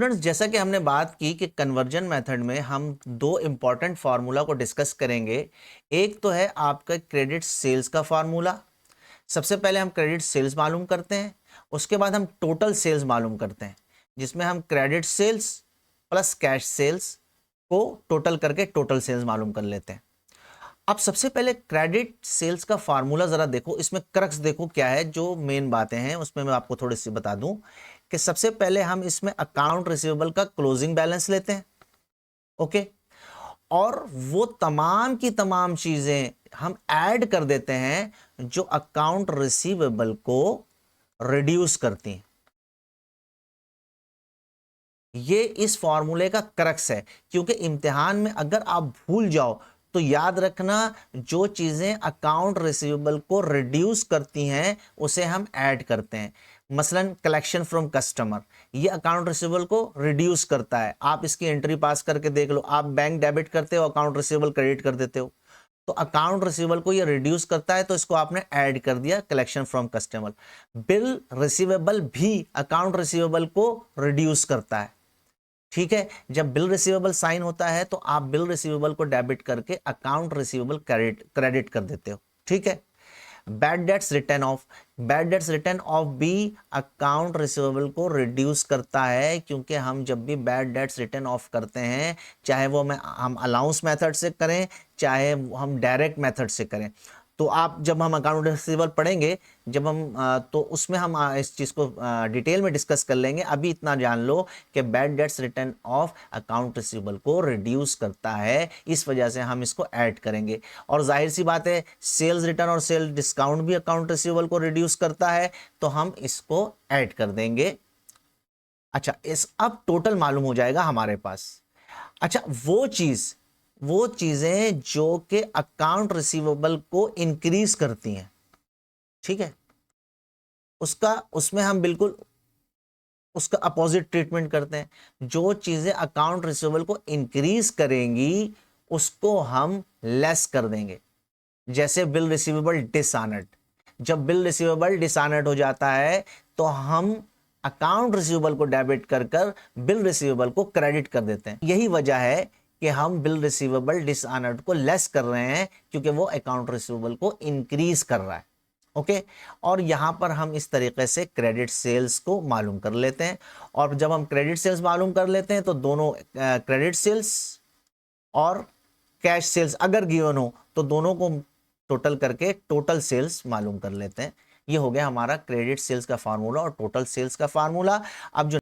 Students, जैसा कि हमने बात की कि कन्वर्जन मेथड में हम दो इंपॉर्टेंट फार्मूला को डिस्कस करेंगे। एक तो है आपका क्रेडिट सेल्स का फार्मूला। सबसे पहले हम क्रेडिट सेल्स मालूम करते हैं, उसके बाद हम टोटल सेल्स मालूम करते हैं, जिसमें हम credit sales plus cash sales को टोटल करके टोटल सेल्स मालूम कर लेते हैं। अब सबसे पहले क्रेडिट सेल्स का फार्मूला जरा देखो, इसमें क्रक्स देखो क्या है, जो मेन बातें हैं उसमें मैं आपको थोड़ी सी बता दूं कि सबसे पहले हम इसमें अकाउंट रिसीवेबल का क्लोजिंग बैलेंस लेते हैं। ओके, और वो तमाम की तमाम चीजें हम ऐड कर देते हैं जो अकाउंट रिसीवेबल को रिड्यूस करती हैं। ये इस फॉर्मूले का क्रक्स है, क्योंकि इम्तिहान में अगर आप भूल जाओ तो याद रखना, जो चीजें अकाउंट रिसीवेबल को रिड्यूस करती हैं उसे हम ऐड करते हैं। मसलन कलेक्शन फ्रॉम कस्टमर, ये अकाउंट रिसीवेबल को रिड्यूस करता है। आप इसकी एंट्री पास करके देख लो, आप बैंक डेबिट करते हो, अकाउंट रिसीवेबल क्रेडिट कर देते हो, तो अकाउंट रिसीवेबल को ये रिड्यूस करता है, तो इसको आपने ऐड कर दिया collection from customer. Bill receivable भी अकाउंट रिसीवेबल को रिड्यूस करता है। ठीक है, जब बिल रिसीवेबल साइन होता है तो आप बिल रिसीवेबल को डेबिट करके अकाउंट रिसीवेबल क्रेडिट कर देते हो। ठीक है, bad debts return of, bad debts return of भी अकाउंट रिसीवेबल को रिड्यूस करता है, क्योंकि हम जब भी बैड डेट्स रिटर्न ऑफ करते हैं, चाहे वो हम अलाउंस मेथड से करें चाहे हम डायरेक्ट मेथड से करें, तो आप जब हम अकाउंट रिसीवेबल पढ़ेंगे, जब हम तो उसमें हम इस चीज़ को डिटेल में डिस्कस कर लेंगे। अभी इतना जान लो कि bad debts return of account receivable को रिड्यूस करता है, इस वजह से हम इसको ऐड करेंगे। और जाहिर सी बात है, सेल्स रिटर्न और सेल डिस्काउंट भी अकाउंट रिसीवेबल को रिड्यूस करता है, तो हम इसको ऐड कर देंगे। अच्छा, इस अब टोटल मालूम हो जाएगा हमारे पास। अच्छा, वो चीजें जो कि अकाउंट रिसीवेबल को इंक्रीज करती हैं, ठीक है, उसमें हम बिल्कुल उसका अपोजिट ट्रीटमेंट करते हैं। जो चीजें अकाउंट रिसीवेबल को इंक्रीज करेंगी उसको हम लेस कर देंगे। जैसे बिल रिसीवेबल डिसऑनर्ड, जब बिल रिसीवेबल डिसऑनर्ड हो जाता है तो हम अकाउंट रिसीवेबल को डेबिट कर कर बिल रिसीवेबल को क्रेडिट कर देते हैं। यही वजह है कि हम बिल रिसीवेबल डिसऑनर्ड को लेस कर रहे हैं, क्योंकि वो अकाउंट रिसीवेबल को इंक्रीज कर रहा है। ओके, और यहां पर हम इस तरीके से क्रेडिट सेल्स को मालूम कर लेते हैं। और जब हम क्रेडिट सेल्स मालूम कर लेते हैं तो दोनों क्रेडिट सेल्स और कैश सेल्स अगर गिवन हो तो दोनों को टोटल करके टोटल सेल्स मालूम कर लेते हैं। ये हो गया हमारा क्रेडिट सेल्स का फार्मूला और टोटल सेल्स का फार्मूला। अब जो